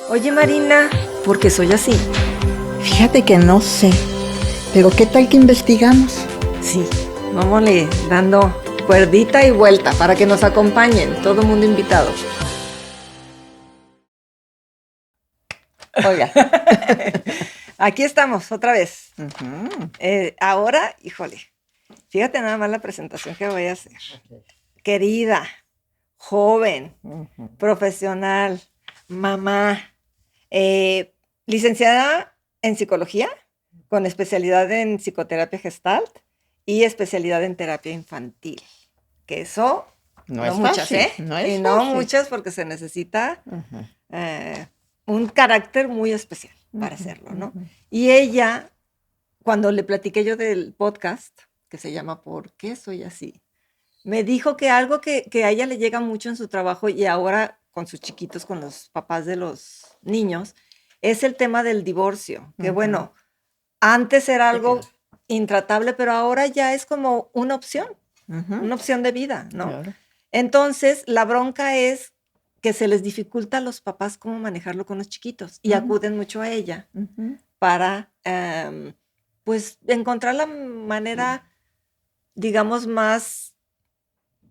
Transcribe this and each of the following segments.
Oye, Marina, ¿por qué soy así? Fíjate que no sé, pero ¿qué tal que investigamos? Sí, vámonos dando cuerdita y vuelta para que nos acompañen, todo mundo invitado. Oiga. Aquí estamos, otra vez. Ujú. Ahora, híjole, fíjate nada más la presentación que voy a hacer. Querida, joven, Ujú. profesional, mamá, licenciada en psicología, con especialidad en psicoterapia gestalt y especialidad en terapia infantil. Que eso, No no es muchas, fácil, ¿eh? no Y es no fácil. muchas porque se necesita Ujú. un carácter muy especial para Ujú, hacerlo, ¿no? ujú. Y ella, cuando le platiqué yo del podcast, que se llama ¿Por qué soy así?, me dijo que algo que a ella le llega mucho en su trabajo y ahora con sus chiquitos, con los papás de los niños, es el tema del divorcio. Que Ujú. bueno, antes era Sí, algo claro. intratable, pero ahora ya es como Ujú. una opción de vida, ¿no? Claro. Entonces, la bronca es que se les dificulta a los papás cómo manejarlo con los chiquitos y Ujú. acuden mucho a ella Ujú. para, pues, encontrar la manera, digamos, más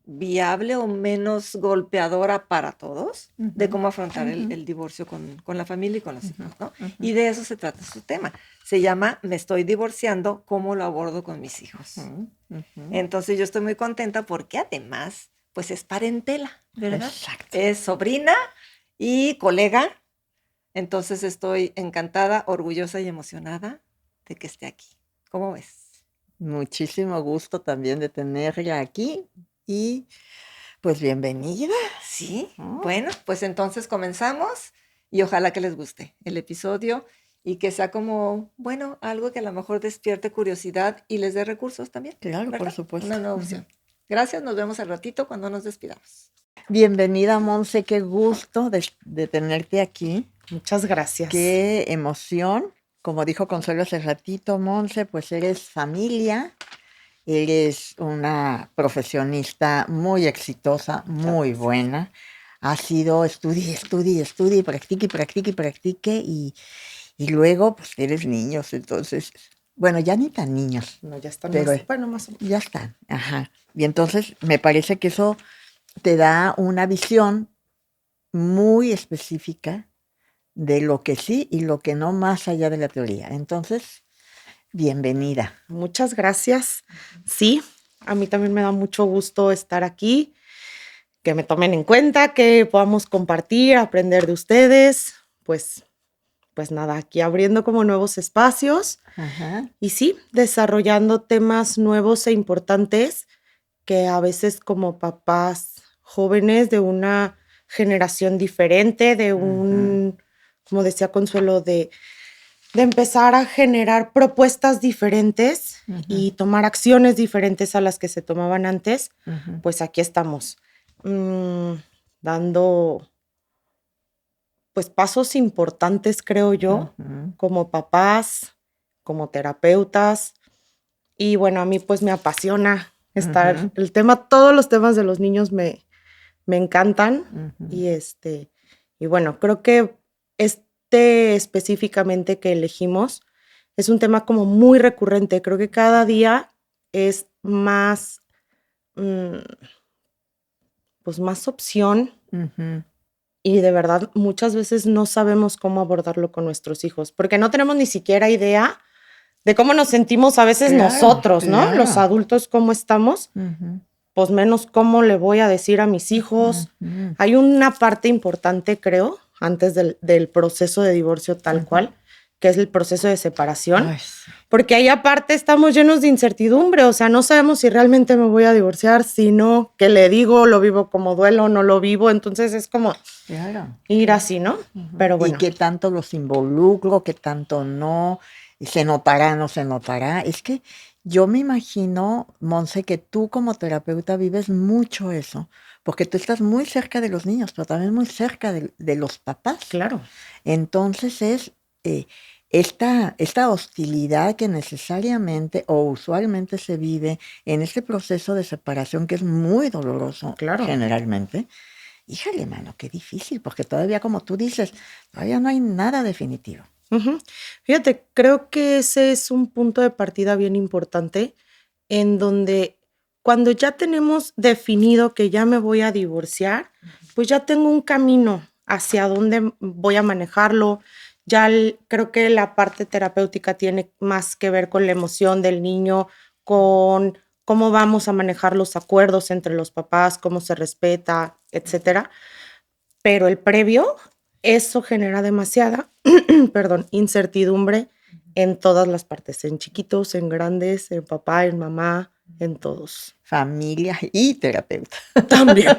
viable o menos golpeadora para todos de Ujú. cómo afrontar Ujú. el divorcio con la familia y con los Ujú. hijos, ¿no? Ujú. Y de eso se trata su tema. Se llama Me estoy divorciando, ¿cómo lo abordo con mis hijos? Ujú. Ujú. Entonces yo estoy muy contenta porque además, pues es parentela, ¿verdad? Exacto. Es sobrina y colega. Entonces estoy encantada, orgullosa y emocionada de que esté aquí. ¿Cómo ves? Muchísimo gusto también de tenerla aquí y pues bienvenida. Sí, ¿No? bueno, pues entonces comenzamos y ojalá que les guste el episodio y que sea como, bueno, algo que a lo mejor despierte curiosidad y les dé recursos también, Claro, por ¿verdad? supuesto. Una nueva Ujú. opción. Gracias, nos vemos al ratito cuando nos despidamos. Bienvenida, Monse, qué gusto de tenerte aquí. Muchas gracias. Qué emoción. Como dijo Consuelo hace ratito, Monse, pues eres familia, eres una profesionista muy exitosa, muy Gracias. buena. Has sido estudie, practique y practique y practique y luego pues eres niños, entonces, bueno, ya ni tan niños, No, ya están pero más, bueno, más o menos. ya están, ajá. Y entonces me parece que eso te da una visión muy específica de lo que sí y lo que no más allá de la teoría. Entonces, bienvenida. Muchas gracias. Sí, a mí también me da mucho gusto estar aquí, que me tomen en cuenta, que podamos compartir, aprender de ustedes, pues nada, aquí abriendo como nuevos espacios Ajá. y sí, desarrollando temas nuevos e importantes que a veces como papás jóvenes de una generación diferente, de un, como decía Consuelo, de empezar a generar propuestas diferentes y tomar acciones diferentes a las que se tomaban antes, pues aquí estamos, dando pues pasos importantes, creo yo, como papás, como terapeutas. Y bueno, a mí pues me apasiona estar, el tema, todos los temas de los niños me encantan. Y bueno, creo que específicamente que elegimos es un tema como muy recurrente. Creo que cada día es más, mm, pues más opción y de verdad muchas veces no sabemos cómo abordarlo con nuestros hijos porque no tenemos ni siquiera idea de cómo nos sentimos a veces Claro, nosotros, ¿no? Los claro. adultos, cómo estamos. Pues menos cómo le voy a decir a mis hijos. Hay una parte importante, creo, antes del proceso de divorcio tal cual, que es el proceso de separación, Ay, sí. porque ahí aparte estamos llenos de incertidumbre, o sea, no sabemos si realmente me voy a divorciar, si no, qué le digo, lo vivo como duelo, no lo vivo, entonces es como Claro. ir así, ¿no? Pero bueno. Y qué tanto los involucro, qué tanto no, y se notará, no se notará. Es que yo me imagino, Monse, que tú como terapeuta vives mucho eso, porque tú estás muy cerca de los niños, pero también muy cerca de los papás. Claro. Entonces es esta hostilidad que necesariamente o usualmente se vive en este proceso de separación que es muy doloroso Claro. generalmente. híjale, mano, qué difícil, porque todavía, como tú dices, todavía no hay nada definitivo. Ujú. Fíjate, creo que ese es un punto de partida bien importante en donde cuando ya tenemos definido que ya me voy a divorciar, pues ya tengo un camino hacia dónde voy a manejarlo. Creo que la parte terapéutica tiene más que ver con la emoción del niño, con cómo vamos a manejar los acuerdos entre los papás, cómo se respeta, etcétera. Pero el previo, eso genera demasiada, perdón, incertidumbre en todas las partes, en chiquitos, en grandes, en papá, en mamá, en todos. Familia y terapeuta. También.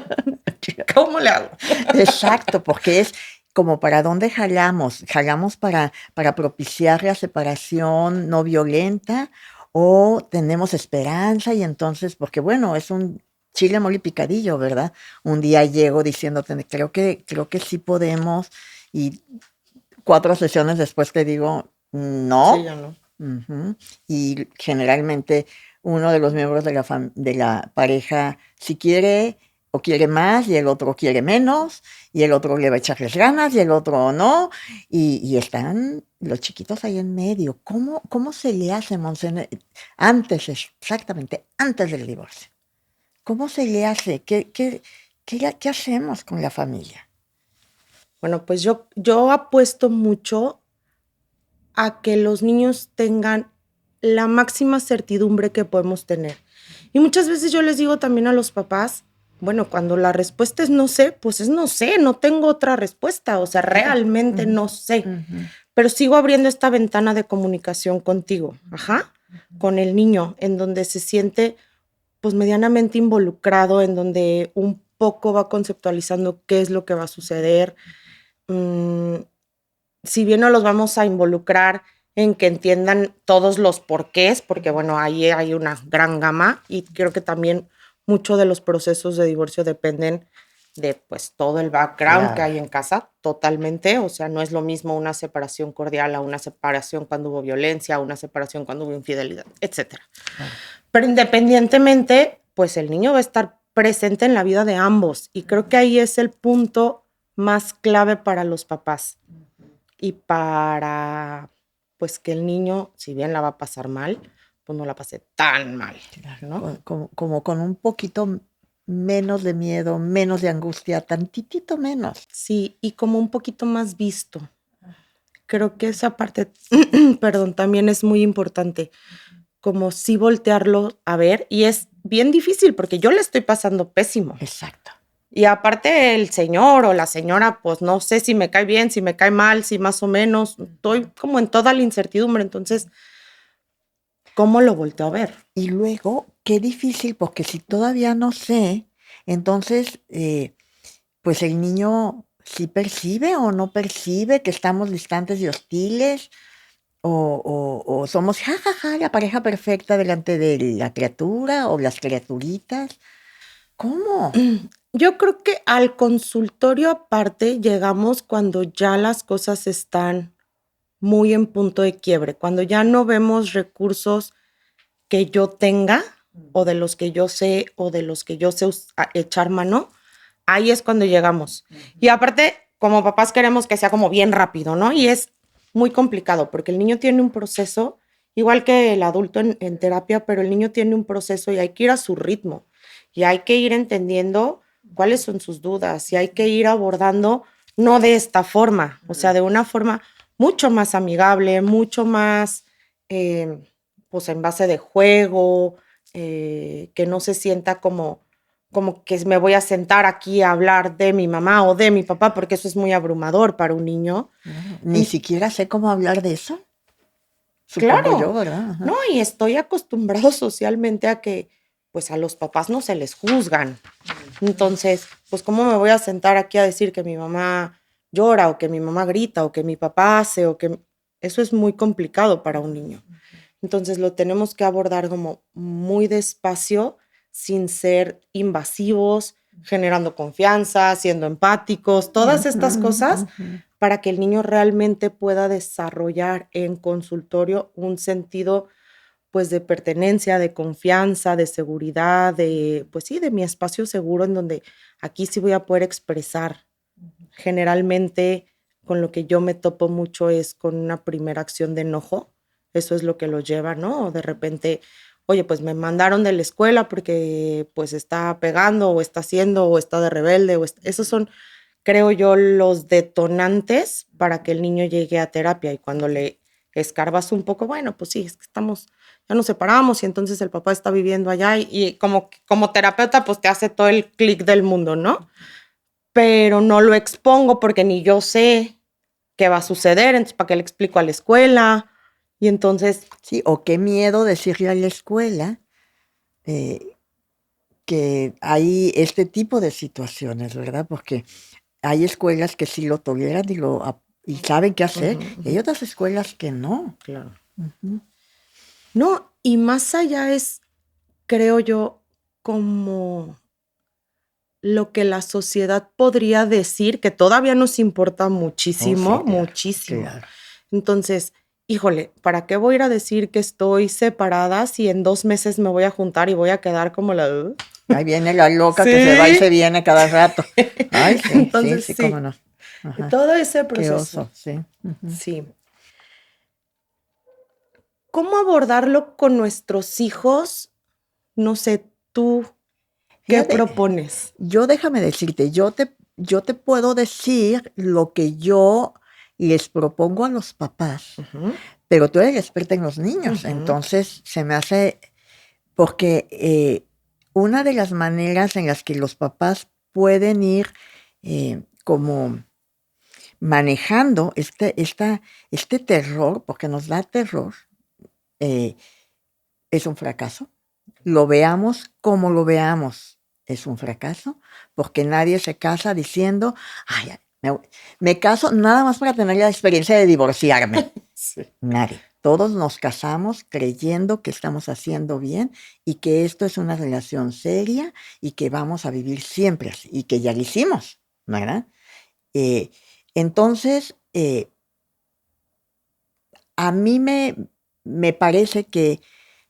¿Cómo le hago? Exacto, porque es como para dónde jalamos. Jalamos para propiciar la separación no violenta o tenemos esperanza y entonces, porque bueno, es un chile mole y picadillo, ¿verdad? Un día llego diciéndote, creo que sí podemos y 4 sesiones después te digo, Sí, no. ya no. Ujú. Y generalmente uno de los miembros de la pareja, si quiere o quiere más, y el otro quiere menos, y el otro le va a echarles ganas, y el otro no, y están los chiquitos ahí en medio. ¿Cómo se le hace, Monse? Exactamente, antes del divorcio. ¿Cómo se le hace? ¿Qué hacemos con la familia? Bueno, pues yo apuesto mucho a que los niños tengan la máxima certidumbre que podemos tener. Y muchas veces yo les digo también a los papás, bueno, cuando la respuesta es no sé, pues es no sé, no tengo otra respuesta, o sea, realmente no sé, pero sigo abriendo esta ventana de comunicación contigo, con el niño, en donde se siente pues medianamente involucrado, en donde un poco va conceptualizando qué es lo que va a suceder. Si bien no los vamos a involucrar en que entiendan todos los porqués, porque bueno, ahí hay una gran gama y creo que también muchos de los procesos de divorcio dependen de pues todo el background que hay en casa, totalmente, o sea, no es lo mismo una separación cordial a una separación cuando hubo violencia, a una separación cuando hubo infidelidad, etcétera. Pero independientemente, pues el niño va a estar presente en la vida de ambos y creo que ahí es el punto más clave para los papás y para pues que el niño, si bien la va a pasar mal, pues no la pase tan mal, ¿no? Como con un poquito menos de miedo, menos de angustia, tantitito menos. Sí, y como un poquito más visto. Creo que esa parte, perdón, también es muy importante, como sí voltearlo a ver, y es bien difícil porque yo le estoy pasando pésimo. Exacto. Y aparte el señor o la señora, pues no sé si me cae bien, si me cae mal, si más o menos, estoy como en toda la incertidumbre, entonces, ¿cómo lo volteo a ver? Y luego, qué difícil, porque si todavía no sé, entonces, pues el niño sí percibe o no percibe que estamos distantes y hostiles, o somos jajaja, la pareja perfecta delante de la criatura o las criaturitas. ¿Cómo? Yo creo que al consultorio aparte llegamos cuando ya las cosas están muy en punto de quiebre, cuando ya no vemos recursos que yo tenga o de los que yo sé o de los que yo sé echar mano, ahí es cuando llegamos. Y aparte, como papás queremos que sea como bien rápido, ¿no? Y es muy complicado porque el niño tiene un proceso, igual que el adulto en terapia, pero el niño tiene un proceso y hay que ir a su ritmo y hay que ir entendiendo cuáles son sus dudas y hay que ir abordando no de esta forma, o sea, de una forma mucho más amigable, mucho más, pues en base de juego, que no se sienta como que me voy a sentar aquí a hablar de mi mamá o de mi papá, porque eso es muy abrumador para un niño. Ni siquiera sé cómo hablar de eso. Supongo Claro, yo, ¿verdad? Ajá. no, y estoy acostumbrado socialmente a que pues a los papás no se les juzgan. Entonces, pues cómo me voy a sentar aquí a decir que mi mamá llora o que mi mamá grita o que mi papá hace o que eso es muy complicado para un niño. Entonces lo tenemos que abordar como muy despacio, sin ser invasivos, generando confianza, siendo empáticos, todas estas cosas para que el niño realmente pueda desarrollar en consultorio un sentido pues de pertenencia, de confianza, de seguridad, pues sí, de mi espacio seguro en donde aquí sí voy a poder expresar. Generalmente con lo que yo me topo mucho es con una primera acción de enojo. Eso es lo que lo lleva, ¿no? O de repente, oye, pues me mandaron de la escuela porque pues está pegando o está haciendo o está de rebelde. Esos son, creo yo, los detonantes para que el niño llegue a terapia. Y cuando le escarbas un poco, bueno, pues sí, es que ya nos separamos y entonces el papá está viviendo allá y como terapeuta pues te hace todo el clic del mundo, ¿no? Pero no lo expongo porque ni yo sé qué va a suceder, entonces ¿para qué le explico a la escuela? Y entonces... Sí, o qué miedo decirle a la escuela que hay este tipo de situaciones, ¿verdad? Porque hay escuelas que sí lo toleran y saben qué hacer, y hay otras escuelas que no. Claro. No, y más allá es, creo yo, como lo que la sociedad podría decir, que todavía nos importa muchísimo, Oh, sí, claro, muchísimo. claro. Entonces, híjole, ¿para qué voy a ir a decir que estoy separada si en 2 meses me voy a juntar y voy a quedar como la... Ahí viene la loca Sí. que se va y se viene cada rato. Ay, sí, Entonces, sí, sí, cómo no. Ajá. todo ese Qué proceso. oso, sí. Ujú. Sí. ¿Cómo abordarlo con nuestros hijos? No sé, tú, ¿qué Fíjate, propones? yo déjame decirte, yo te puedo decir lo que yo les propongo a los papás, pero tú eres experta en los niños, entonces se me hace, porque una de las maneras en las que los papás pueden ir como manejando este terror, porque nos da terror, es un fracaso. Lo veamos como lo veamos, es un fracaso, porque nadie se casa diciendo, ay, me caso nada más para tener la experiencia de divorciarme. Sí. Nadie. Todos nos casamos creyendo que estamos haciendo bien y que esto es una relación seria y que vamos a vivir siempre así y que ya lo hicimos, ¿verdad? Entonces, a mí me parece que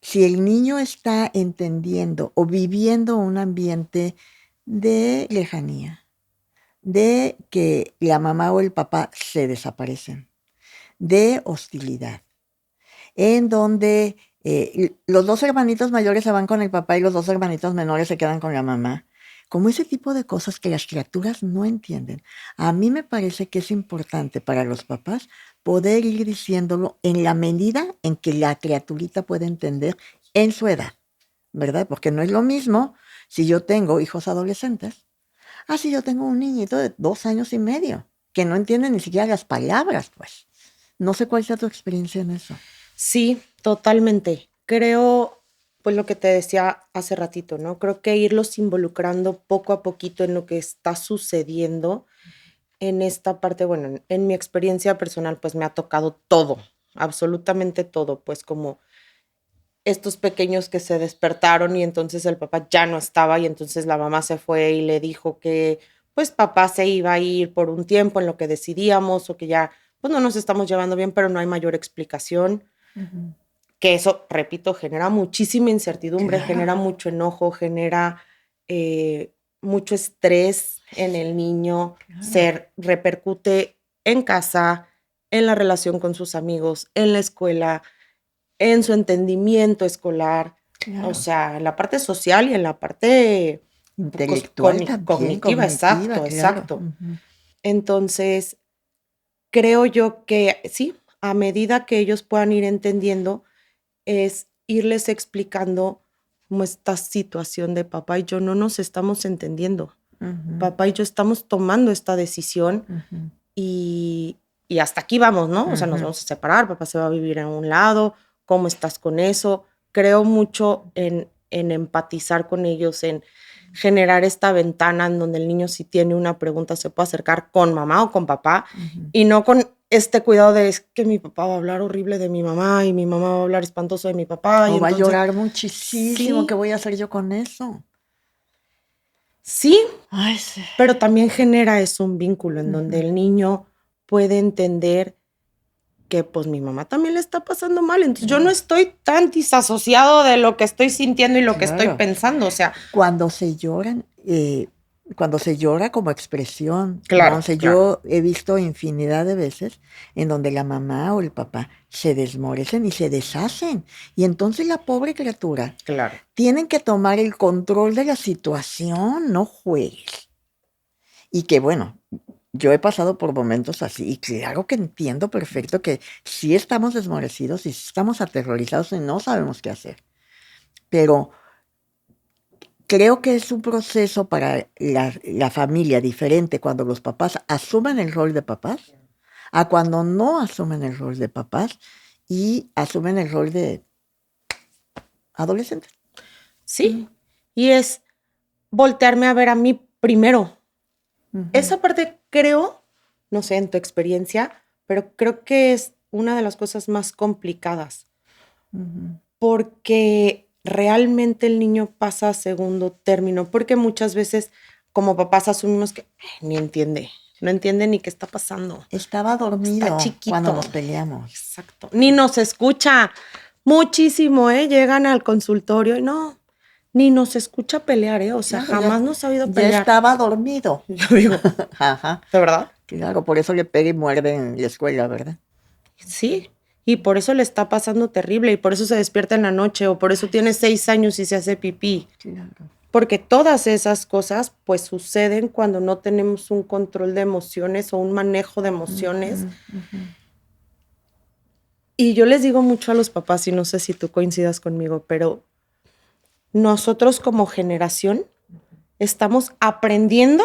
si el niño está entendiendo o viviendo un ambiente de lejanía, de que la mamá o el papá se desaparecen, de hostilidad, en donde los 2 hermanitos mayores se van con el papá y los 2 hermanitos menores se quedan con la mamá, como ese tipo de cosas que las criaturas no entienden. A mí me parece que es importante para los papás poder ir diciéndolo en la medida en que la criaturita puede entender en su edad, ¿verdad? Porque no es lo mismo si yo tengo hijos adolescentes, si yo tengo un niñito de 2 años y medio, que no entiende ni siquiera las palabras, pues. No sé cuál sea tu experiencia en eso. Sí, totalmente. Creo, pues lo que te decía hace ratito, ¿no? Creo que irlos involucrando poco a poquito en lo que está sucediendo en esta parte, bueno, en mi experiencia personal, pues me ha tocado todo, absolutamente todo, pues como estos pequeños que se despertaron y entonces el papá ya no estaba y entonces la mamá se fue y le dijo que pues papá se iba a ir por un tiempo en lo que decidíamos o que ya pues no nos estamos llevando bien, pero no hay mayor explicación. Que eso, repito, genera muchísima incertidumbre, Claro. genera mucho enojo, genera mucho estrés en el niño, repercute en casa, en la relación con sus amigos, en la escuela, en su entendimiento escolar, Claro. o sea, en la parte social y en la parte intelectual también, cognitiva, exacto, claro. exacto. Entonces, creo yo que sí, a medida que ellos puedan ir entendiendo, es irles explicando cómo esta situación de papá y yo no nos estamos entendiendo. Papá y yo estamos tomando esta decisión y hasta aquí vamos, ¿no? O sea, nos vamos a separar, papá se va a vivir en un lado, ¿cómo estás con eso? Creo mucho en empatizar con ellos, en generar esta ventana en donde el niño si tiene una pregunta se puede acercar con mamá o con papá y no con este cuidado de es que mi papá va a hablar horrible de mi mamá y mi mamá va a hablar espantoso de mi papá. O Y va a entonces, llorar muchísimo, sí, ¿qué voy a hacer yo con eso? sí, Ay, sí. pero también genera eso un vínculo en donde el niño puede entender que pues mi mamá también le está pasando mal. Entonces yo no estoy tan disasociado de lo que estoy sintiendo y lo que estoy Claro. pensando. O sea, Cuando se lloran, cuando se llora como expresión, Claro, Monse, claro. yo he visto infinidad de veces en donde la mamá o el papá se desmorecen y se deshacen. Y entonces la pobre criatura claro. tienen que tomar el control de la situación, no juegues. Y que bueno, yo he pasado por momentos así y claro que entiendo perfecto que sí estamos desmorecidos y sí estamos aterrorizados y no sabemos qué hacer. Pero creo que es un proceso para la familia diferente cuando los papás asumen el rol de papás a cuando no asumen el rol de papás y asumen el rol de adolescentes. Sí. Y es voltearme a ver a mí primero. Esa parte creo, no sé, en tu experiencia, pero creo que es una de las cosas más complicadas. Porque realmente el niño pasa a segundo término, porque muchas veces como papás asumimos que ni entiende, no entiende ni qué está pasando. Estaba dormido Está chiquito. cuando nos peleamos. Exacto. Ni nos escucha muchísimo, ¿eh? Llegan al consultorio y no, ni nos escucha pelear, ¿eh? O sea, Claro, jamás nos ha oído ya pelear. estaba dormido. Yo digo, Ajá. ¿de verdad? Claro, por eso le pega y muerde en la escuela, ¿verdad? Sí. Y por eso le está pasando terrible y por eso se despierta en la noche o por eso tiene 6 años y se hace pipí. Claro. Porque todas esas cosas pues suceden cuando no tenemos un control de emociones o un manejo de emociones. Y yo les digo mucho a los papás, y no sé si tú coincidas conmigo, pero nosotros como generación estamos aprendiendo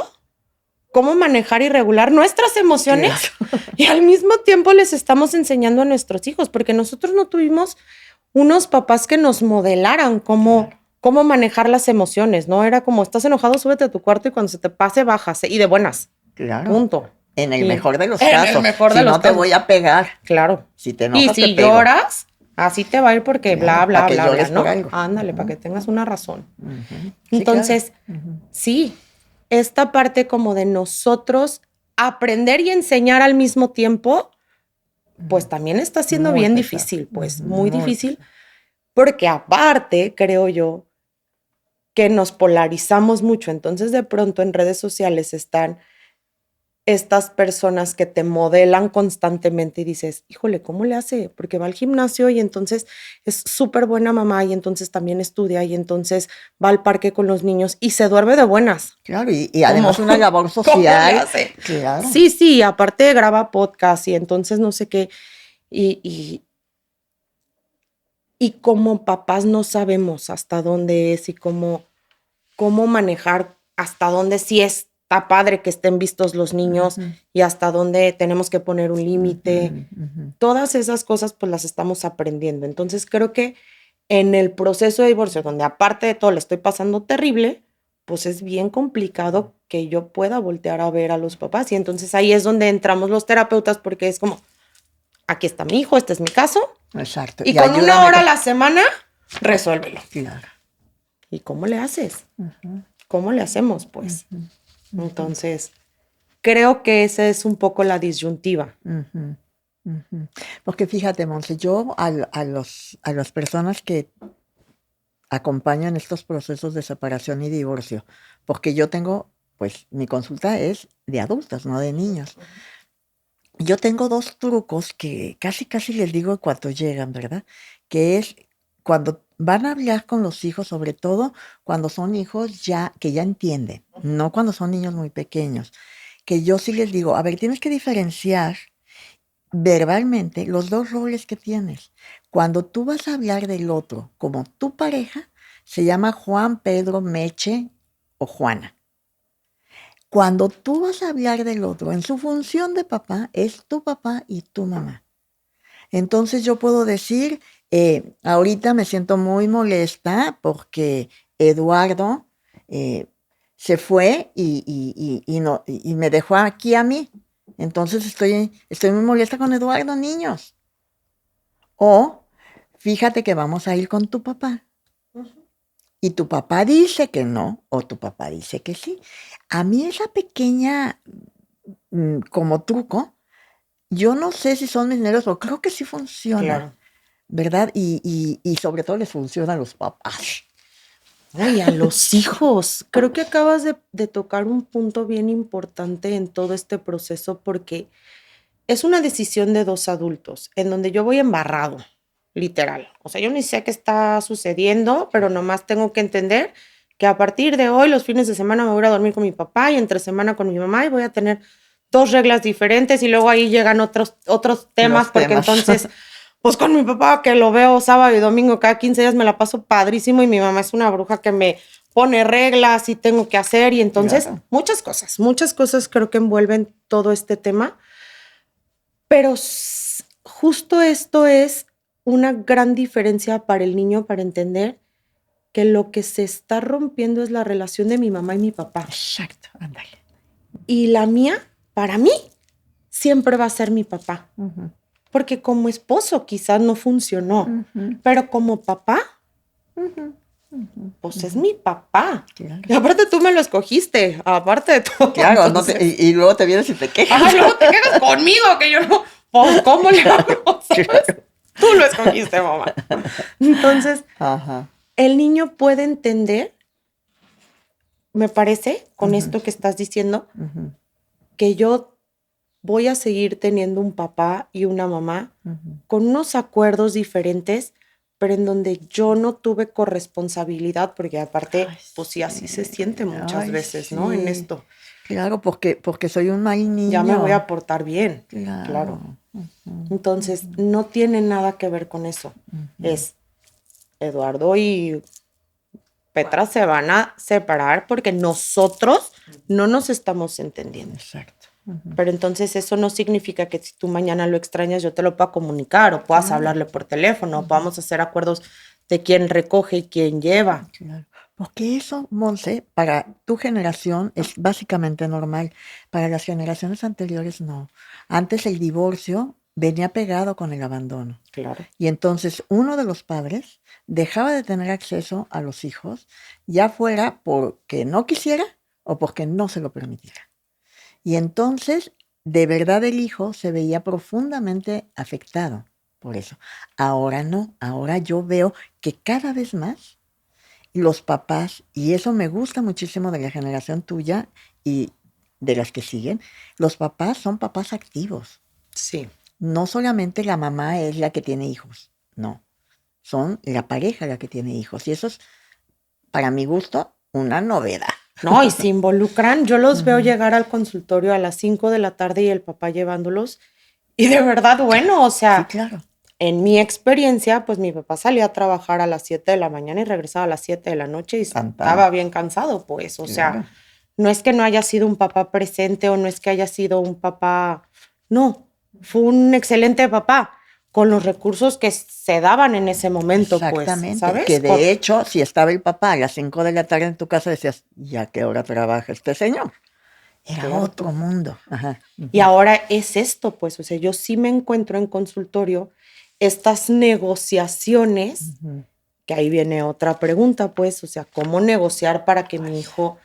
cómo manejar y regular nuestras emociones y al mismo tiempo les estamos enseñando a nuestros hijos, porque nosotros no tuvimos unos papás que nos modelaran cómo manejar las emociones, ¿no? Era como, estás enojado, súbete a tu cuarto y cuando se te pase, bájase. Y de buenas. Claro. Punto. En el Y mejor de los en casos. el mejor si de los no te casos. voy a pegar. Claro. Si te Y enojas, si te pego. lloras, así te va a ir porque Claro, bla, bla, para que bla, llores bla, por ¿no? algo. Ándale, para que tengas una razón. Sí, Entonces, claro. sí, esta parte como de nosotros aprender y enseñar al mismo tiempo, pues también está siendo Muy bien pesado. difícil, pues muy Muy difícil, porque aparte, creo yo, que nos polarizamos mucho. Entonces, de pronto en redes sociales están estas personas que te modelan constantemente y dices, híjole, ¿cómo le hace? Porque va al gimnasio y entonces es súper buena mamá y entonces también estudia y entonces va al parque con los niños y se duerme de buenas. Claro, y además una labor ¿Cómo le social. hace? Claro. Sí, aparte graba podcast y entonces no sé qué. Y como papás no sabemos hasta dónde es y cómo manejar, hasta dónde sí está padre que estén vistos los niños y hasta dónde tenemos que poner un límite. Todas esas cosas pues las estamos aprendiendo. Entonces creo que en el proceso de divorcio, donde aparte de todo le estoy pasando terrible, pues es bien complicado que yo pueda voltear a ver a los papás. Y entonces ahí es donde entramos los terapeutas porque es como, aquí está mi hijo, este es mi caso. Exacto. Y con ayúdame una hora a la semana, resuélvelo. Claro. ¿Y cómo le haces? ¿Cómo le hacemos, pues? Entonces, creo que esa es un poco la disyuntiva. Porque fíjate, Monse, yo a las personas que acompañan estos procesos de separación y divorcio, porque yo tengo, pues mi consulta es de adultos, no de niños. Yo tengo 2 trucos que casi les digo cuando llegan, ¿verdad? Que es cuando van a hablar con los hijos, sobre todo cuando son hijos que ya entienden, no cuando son niños muy pequeños, que yo sí les digo, a ver, tienes que diferenciar verbalmente los 2 roles que tienes. Cuando tú vas a hablar del otro como tu pareja, se llama Juan, Pedro, Meche o Juana. Cuando tú vas a hablar del otro en su función de papá, es tu papá y tu mamá. Entonces yo puedo decir, ahorita me siento muy molesta porque Eduardo se fue y me dejó aquí a mí. Entonces estoy muy molesta con Eduardo, niños. O fíjate que vamos a ir con tu papá. Y tu papá dice que no, o tu papá dice que sí. A mí esa pequeña, como truco, yo no sé si son mis nervios, pero creo que sí funciona, Claro. ¿verdad? Y sobre todo les funciona a los papás. Ay, a los hijos. Creo que acabas de tocar un punto bien importante en todo este proceso porque es una decisión de dos adultos en donde yo voy embarrado, literal. O sea, yo ni sé qué está sucediendo, pero nomás tengo que entender que a partir de hoy, los fines de semana me voy a ir a dormir con mi papá y entre semana con mi mamá y voy a tener dos reglas diferentes y luego ahí llegan otros temas Los porque temas. entonces, pues con mi papá que lo veo sábado y domingo cada 15 días me la paso padrísimo y mi mamá es una bruja que me pone reglas y tengo que hacer y entonces Claro. muchas cosas creo que envuelven todo este tema. Pero justo esto es una gran diferencia para el niño para entender que lo que se está rompiendo es la relación de mi mamá y mi papá. Exacto, ándale. Y la mía, para mí, siempre va a ser mi papá. Ujú, Porque como esposo quizás no funcionó, ujú, pero como papá, ujú, ujú. pues es mi papá. Claro. Y aparte tú me lo escogiste, aparte de todo. Claro, entonces, y luego te vienes y te quejas. ajá, luego te quedas conmigo, que yo no. Pues, ¿cómo le hago? ¿Sabes? Tú lo escogiste, mamá. Entonces, Ajá. el niño puede entender, me parece, con Ujú. esto que estás diciendo, Ujú, que yo voy a seguir teniendo un papá y una mamá ujú. con unos acuerdos diferentes, pero en donde yo no tuve corresponsabilidad, porque aparte, Ay, pues sí, así se sí. siente muchas Ay, veces, ¿no? En sí. esto. Claro, porque soy un mal Ya me voy niño. a portar bien. Claro. Claro. Ujú, Entonces, no tiene nada que ver con eso. ujú. Es Eduardo y Petra se van a separar porque nosotros no nos estamos entendiendo. Exacto. Ujú. Pero entonces eso no significa que si tú mañana lo extrañas yo te lo pueda comunicar o puedas Claro. hablarle por teléfono o podamos hacer acuerdos de quién recoge y quién lleva. Claro. Porque eso, Monse, para tu generación es básicamente normal. Para las generaciones anteriores no. Antes el divorcio venía pegado con el abandono. Claro. Y entonces uno de los padres dejaba de tener acceso a los hijos, ya fuera porque no quisiera o porque no se lo permitiera. Y entonces, de verdad, el hijo se veía profundamente afectado por eso. Ahora no, ahora yo veo que cada vez más los papás, y eso me gusta muchísimo de la generación tuya y de las que siguen, los papás son papás activos. Sí. No solamente la mamá es la que tiene hijos, no, son la pareja la que tiene hijos. Y eso es, para mi gusto, una novedad. No, y se involucran. Yo los veo Ujú. llegar al consultorio a las 5 de la tarde y el papá llevándolos. Y de verdad, bueno, o Sí, sea, claro. en mi experiencia, pues mi papá salía a trabajar a las 7 de la mañana y regresaba a las 7 de la noche y Tan, tan. estaba bien cansado, pues. O sea, Claro. no es que no haya sido un papá presente o no es que haya sido un papá. No, fue un excelente papá con los recursos que se daban en ese momento, pues, Exactamente. ¿sabes? Que de hecho, si estaba el papá a las 5 de la tarde en tu casa, decías, ¿y a qué hora trabaja este señor? Era Claro. otro mundo. Ajá. Y ahora es esto, pues, o sea, yo sí me encuentro en consultorio estas negociaciones, Ujú. que ahí viene otra pregunta, pues, o sea, ¿cómo negociar para que mi hijo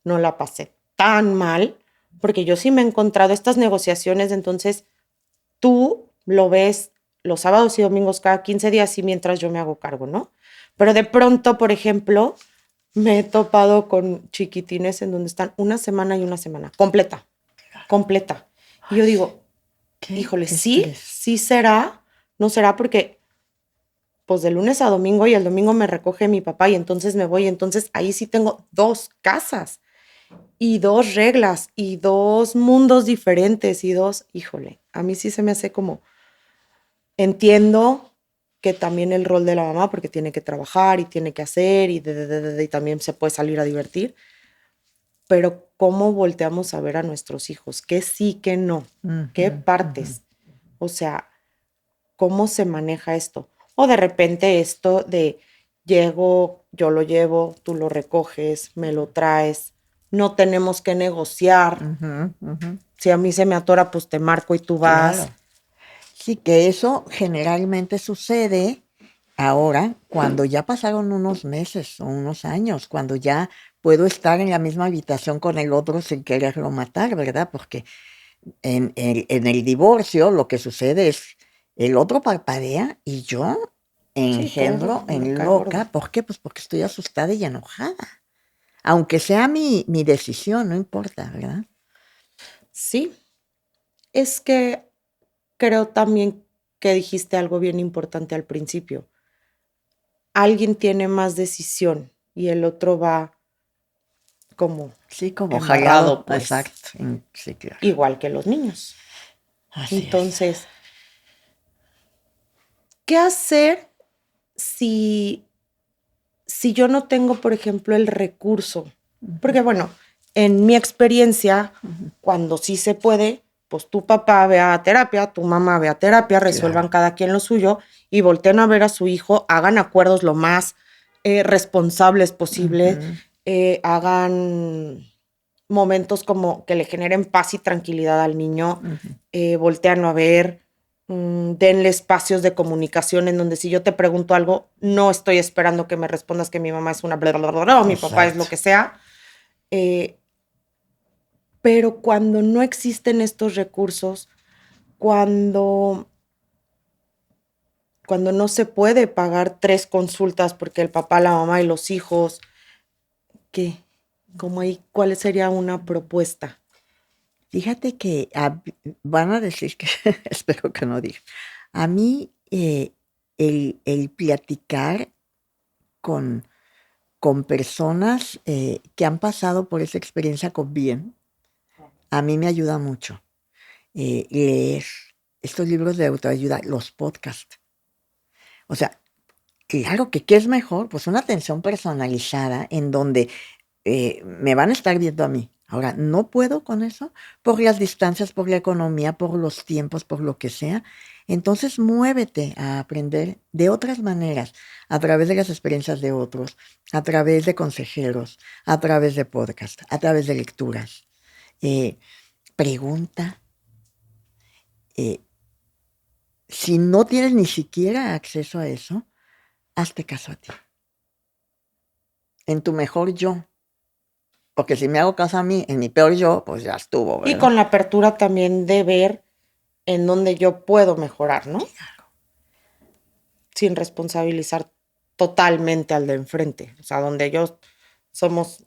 no la pase tan mal? Porque yo sí me he encontrado estas negociaciones, entonces tú lo ves los sábados y domingos cada 15 días y mientras yo me hago cargo, ¿no? Pero de pronto, por ejemplo, me he topado con chiquitines en donde están una semana y una semana, completa. Y yo digo, Qué híjole, sí, estrés. sí será, no será porque pues de lunes a domingo y el domingo me recoge mi papá y entonces me voy, entonces ahí sí tengo dos casas y dos reglas y dos mundos diferentes y dos, híjole, a mí sí se me hace como, entiendo que también el rol de la mamá porque tiene que trabajar y tiene que hacer y también se puede salir a divertir, pero ¿cómo volteamos a ver a nuestros hijos? ¿Qué sí, qué no? ¿Qué Ujú, partes? O sea, ¿cómo se maneja esto? O de repente esto de llego, yo lo llevo, tú lo recoges, me lo traes, no tenemos que negociar. ujú, ujú. Si a mí se me atora, pues te marco y tú vas. Claro. Sí, que eso generalmente sucede ahora cuando ya pasaron unos meses o unos años, cuando ya puedo estar en la misma habitación con el otro sin quererlo matar, ¿verdad? Porque En el divorcio lo que sucede es, el otro parpadea y yo engendro todo me en cae loca. gordo. ¿Por qué? Pues porque estoy asustada y enojada. Aunque sea mi decisión, no importa, ¿verdad? Sí, es que creo también que dijiste algo bien importante al principio. Alguien tiene más decisión y el otro va como Sí, como jalado, embarrado, pues, exacto. Sí, claro. igual que los niños. Así es. Entonces, ¿qué hacer si, si yo no tengo, por ejemplo, el recurso? Porque bueno, en mi experiencia, cuando sí se puede, pues tu papá ve a terapia, tu mamá ve a terapia, resuelvan Claro. cada quien lo suyo y volteen a ver a su hijo, hagan acuerdos lo más responsables posible, Ujú. hagan momentos como que le generen paz y tranquilidad al niño, Ujú. volteanlo a ver, denle espacios de comunicación en donde si yo te pregunto algo, no estoy esperando que me respondas que mi mamá es una bla, bla, bla, bla, o mi papá es Exacto. lo que sea. Eh, pero cuando no existen estos recursos, cuando, cuando no se puede pagar 3 consultas porque el papá, la mamá y los hijos, ¿qué? Como ahí, ¿cuál sería una propuesta? Fíjate que van a decir que, espero que no digan, a mí el platicar con, con personas que han pasado por esa experiencia con bien, a mí me ayuda mucho. Leer estos libros de autoayuda, los podcasts. O sea, claro que ¿qué es mejor? Pues una atención personalizada en donde me van a estar viendo a mí. Ahora, no puedo con eso por las distancias, por la economía, por los tiempos, por lo que sea. Entonces, muévete a aprender de otras maneras, a través de las experiencias de otros, a través de consejeros, a través de podcast, a través de lecturas. Eh, Pregunta. eh, si no tienes ni siquiera acceso a eso, hazte caso a ti. En tu mejor yo. Porque si me hago caso a mí, en mi peor yo, pues ya estuvo, Y ¿verdad? con la apertura también de ver en dónde yo puedo mejorar, ¿no? Sin responsabilizar totalmente al de enfrente. O sea, donde yo somos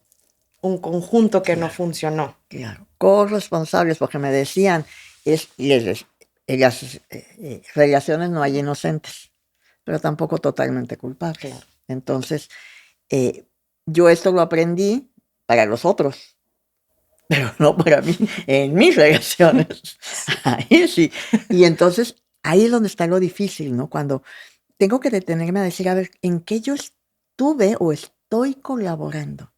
un conjunto que no Claro, funcionó. claro. Corresponsables, porque me decían, en las relaciones no hay inocentes, pero tampoco totalmente culpables. Claro. Entonces, eh, yo esto lo aprendí para los otros, pero no para mí, en mis relaciones. Ahí sí. Y entonces, ahí es donde está lo difícil, ¿no? Cuando tengo que detenerme a decir, a ver, ¿en qué yo estuve o estoy colaborando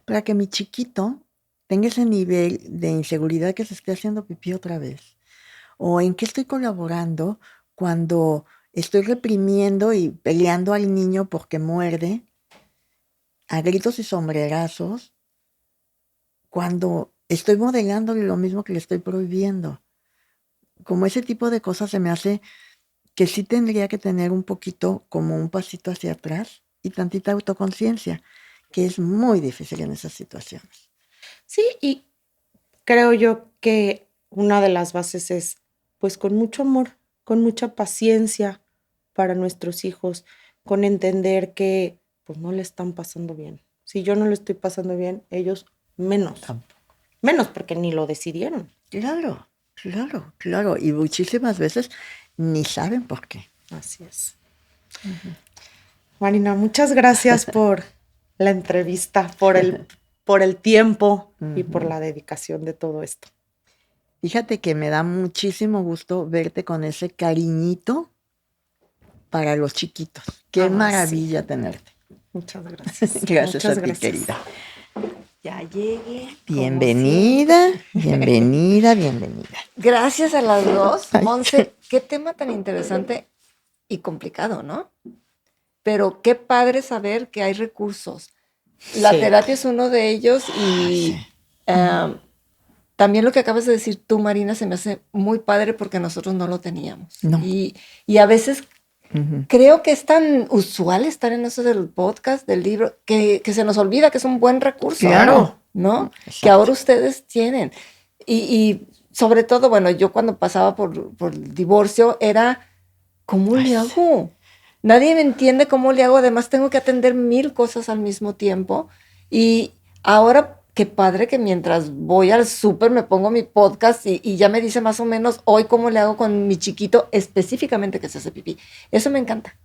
para que mi chiquito tenga ese nivel de inseguridad que se esté haciendo pipí otra vez? ¿O en qué estoy colaborando cuando estoy reprimiendo y peleando al niño porque muerde a gritos y sombrerazos cuando estoy modelándole lo mismo que le estoy prohibiendo? Como ese tipo de cosas se me hace que sí tendría que tener un poquito como un pasito hacia atrás y tantita autoconciencia, que es muy difícil en esas situaciones. Sí, y creo yo que una de las bases es, pues, con mucho amor, con mucha paciencia para nuestros hijos, con entender que, pues, no le están pasando bien. Si yo no lo estoy pasando bien, ellos menos. Tampoco. Menos porque ni lo decidieron. Claro, claro, claro. Y muchísimas veces ni saben por qué. Así es. Marina, muchas gracias por la entrevista, por el tiempo y por la dedicación de todo esto. Fíjate que me da muchísimo gusto verte con ese cariñito para los chiquitos. Qué Ay, maravilla sí. tenerte. Muchas gracias. Gracias Muchas a ti, gracias. querida. Ya llegué. como Bienvenida, siempre. bienvenida, bienvenida. Gracias a las dos. Ay, Monse, qué tema tan interesante y complicado, ¿no? Pero qué padre saber que hay recursos. La Sí. terapia es uno de ellos y también lo que acabas de decir tú, Marina, se me hace muy padre porque nosotros no lo teníamos. No. Y a veces creo que es tan usual estar en eso del podcast, del libro, que se nos olvida que es un buen recurso. Claro. ¿No? Exacto. Que ahora ustedes tienen. Y sobre todo, bueno, yo cuando pasaba por el divorcio era, ¿cómo le hago? Nadie me entiende cómo le hago. Además, tengo que atender 1000 cosas al mismo tiempo. Y ahora, qué padre que mientras voy al súper me pongo mi podcast y ya me dice más o menos hoy cómo le hago con mi chiquito, específicamente que se hace pipí. Eso me encanta,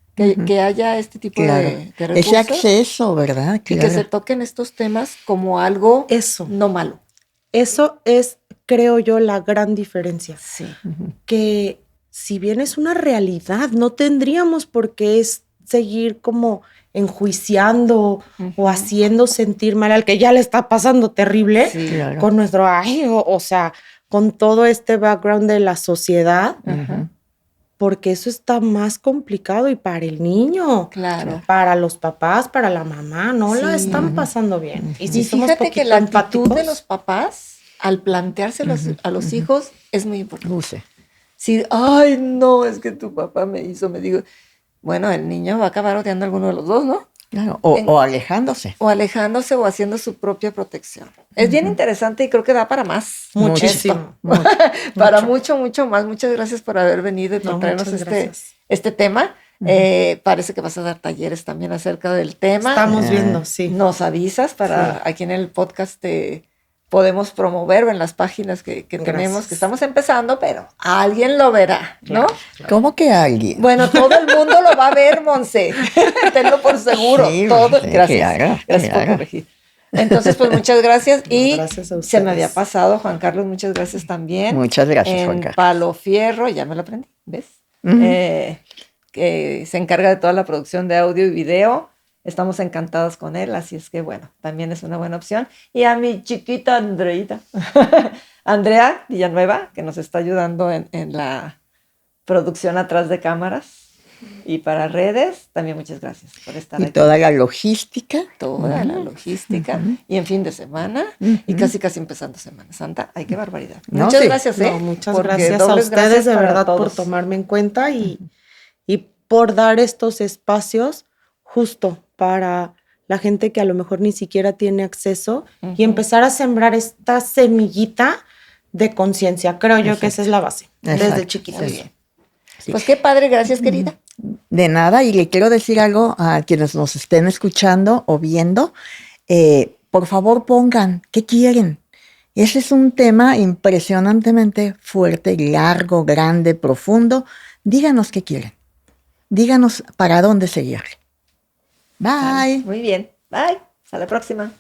que haya este tipo Claro. de recursos. Ese acceso, ¿verdad? Y que Claro. se toquen estos temas como algo Eso. no malo. Eso es, creo yo, la gran diferencia. Sí. Que si bien es una realidad, no tendríamos por qué seguir como enjuiciando o haciendo sentir mal al que ya le está pasando terrible Sí. Claro. con nuestro, o sea, con todo este background de la sociedad, Ajá. porque eso está más complicado y para el niño, Claro. para los papás, para la mamá, no la Sí. están pasando bien. Y si Y somos fíjate que poquito la actitud empáticos, de los papás al plantearse a los hijos es muy importante. Use. Si, ay, no, es que tu papá me hizo, me digo, bueno, el niño va a acabar odiando a alguno de los dos, ¿no? Claro. O alejándose. O alejándose o haciendo su propia protección. Es bien interesante y creo que da para más. muchísimo. Mucho. Para mucho, mucho más. Muchas gracias por haber venido y por No, traernos muchas gracias. este tema. Parece que vas a dar talleres también acerca del tema. Estamos viendo, sí. Nos avisas para aquí en el podcast te podemos promover en las páginas que tenemos, Gracias. que estamos empezando, pero alguien lo verá, ¿no? ¿Cómo que alguien? Bueno, todo el mundo lo va a ver, Monse. Tenlo por seguro. Sí, Todo. sí, Gracias. claro, Gracias por claro. corregir. Entonces, pues muchas gracias. Y Gracias a se me había ustedes. pasado, Juan Carlos, muchas gracias también. Muchas gracias, Juan En Carlos. Palo Fierro, ya me lo aprendí, ¿ves? Ujú. Que se encarga de toda la producción de audio y video. Estamos encantados con él, así es que bueno, también es una buena opción. Y a mi chiquita Andreita, Andrea Villanueva, que nos está ayudando en la producción atrás de cámaras y para redes, también muchas gracias por estar Y aquí. toda la logística. Toda la logística y en fin de semana y casi empezando Semana Santa. ¡Ay, qué barbaridad! No, Muchas sí. gracias, ¿eh? No, muchas Porque gracias a dobles ustedes gracias de para verdad por todos. tomarme en cuenta y por dar estos espacios justo para la gente que a lo mejor ni siquiera tiene acceso y empezar a sembrar esta semillita de conciencia. Creo yo que esa es la base, desde Exacto. chiquitos. Muy bien. Pues qué padre, gracias, querida. De nada, y le quiero decir algo a quienes nos estén escuchando o viendo. Por favor, pongan qué quieren. Ese es un tema impresionantemente fuerte, largo, grande, profundo. Díganos qué quieren. Díganos para dónde seguirle. Bye. Muy bien. Bye. Hasta la próxima.